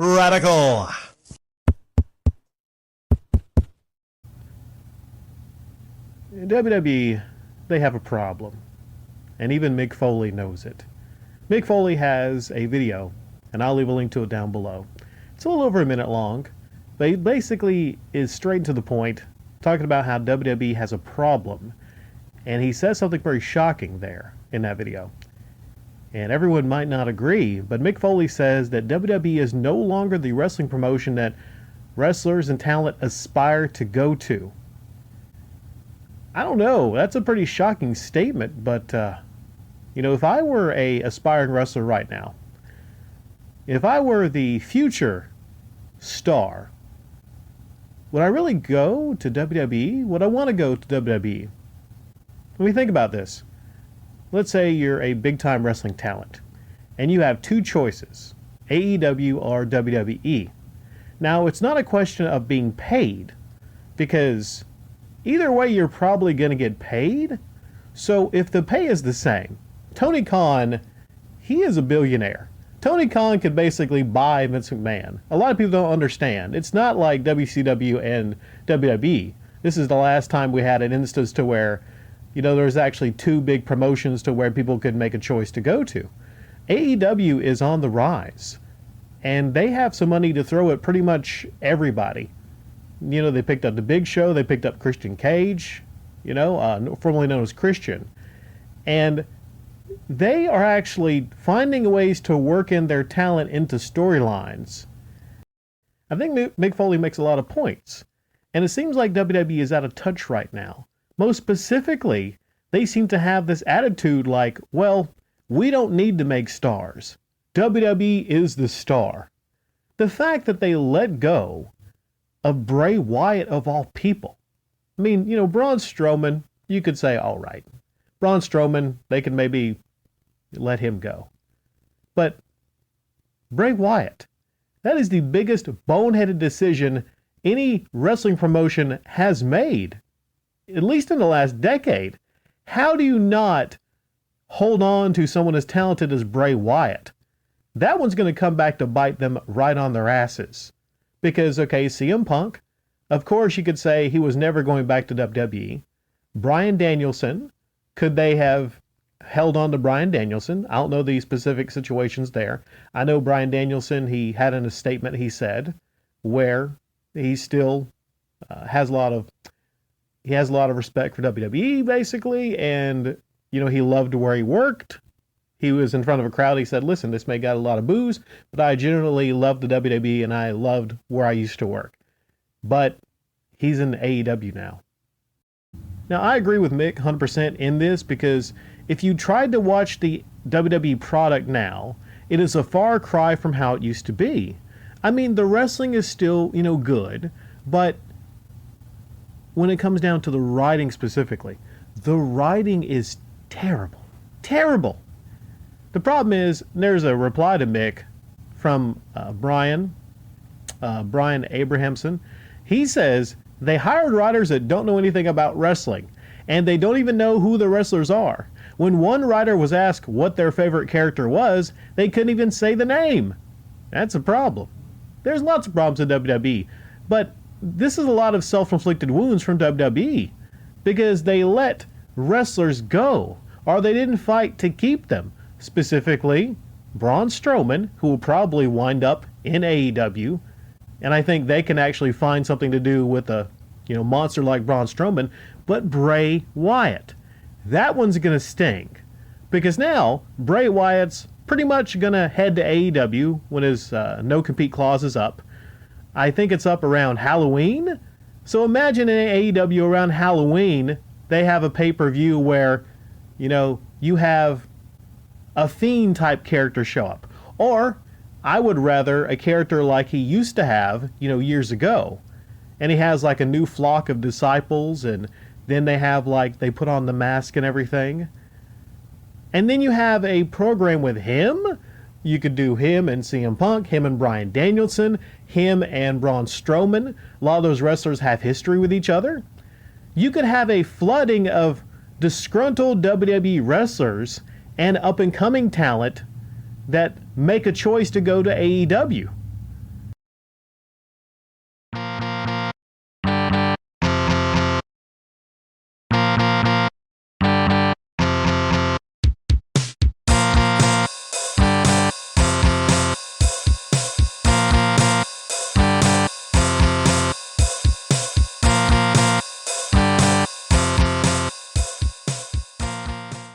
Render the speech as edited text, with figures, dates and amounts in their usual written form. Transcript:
Radical. In WWE, they have a problem, and even Mick Foley knows it. Mick Foley has a video, and I'll leave a link to it down below. It's a little over a minute long, but he basically is straight to the point, talking about how WWE has a problem, and he says something very shocking there in that video. And everyone might not agree, but Mick Foley says that WWE is no longer the wrestling promotion that wrestlers and talent aspire to go to. I don't know, that's a pretty shocking statement, but if I were a aspiring wrestler right now, if I were the future star, would I really go to WWE? Would I want to go to WWE? Let me think about this. Let's say you're a big-time wrestling talent, and you have two choices, AEW or WWE. Now, it's not a question of being paid, because either way you're probably going to get paid. So if the pay is the same, Tony Khan, he is a billionaire. Tony Khan could basically buy Vince McMahon. A lot of people don't understand. It's not like WCW and WWE. This is the last time we had an instance to where there's actually two big promotions to where people could make a choice to go to. AEW is on the rise, and they have some money to throw at pretty much everybody. They picked up The Big Show, they picked up Christian Cage, formerly known as Christian. And they are actually finding ways to work in their talent into storylines. I think Mick Foley makes a lot of points, and it seems like WWE is out of touch right now. Most specifically, they seem to have this attitude like, well, we don't need to make stars. WWE is the star. The fact that they let go of Bray Wyatt of all people. I mean, Braun Strowman, you could say, all right. Braun Strowman, they can maybe let him go. But Bray Wyatt, that is the biggest boneheaded decision any wrestling promotion has made, at least in the last decade. How do you not hold on to someone as talented as Bray Wyatt? That one's going to come back to bite them right on their asses. Because, okay, CM Punk, of course you could say he was never going back to WWE. Bryan Danielson, could they have held on to Bryan Danielson? I don't know the specific situations there. I know Bryan Danielson, he had in a statement he said where he still has a lot of respect for WWE, basically, and he loved where he worked. He was in front of a crowd. He said, listen, this may got a lot of boos, but I generally loved the WWE and I loved where I used to work. But he's in AEW now. Now, I agree with Mick 100% in this, because if you tried to watch the WWE product now, it is a far cry from how it used to be. I mean, the wrestling is still, good, but when it comes down to the writing specifically, the writing is terrible. Terrible. The problem is, there's a reply to Mick from Brian Abrahamson. He says, they hired writers that don't know anything about wrestling, and they don't even know who the wrestlers are. When one writer was asked what their favorite character was, they couldn't even say the name. That's a problem. There's lots of problems in WWE, but this is a lot of self-inflicted wounds from WWE, because they let wrestlers go, or they didn't fight to keep them. Specifically, Braun Strowman, who will probably wind up in AEW, and I think they can actually find something to do with a monster like Braun Strowman. But Bray Wyatt, that one's going to sting, because now Bray Wyatt's pretty much going to head to AEW when his no-compete clause is up. I think it's up around Halloween. So imagine in AEW around Halloween, they have a pay-per-view where, you have a Fiend type character show up. Or I would rather a character like he used to have, years ago. And he has like a new flock of disciples, and then they put on the mask and everything. And then you have a program with him. You could do him and CM Punk, him and Bryan Danielson, him and Braun Strowman. A lot of those wrestlers have history with each other. You could have a flooding of disgruntled WWE wrestlers and up-and-coming talent that make a choice to go to AEW.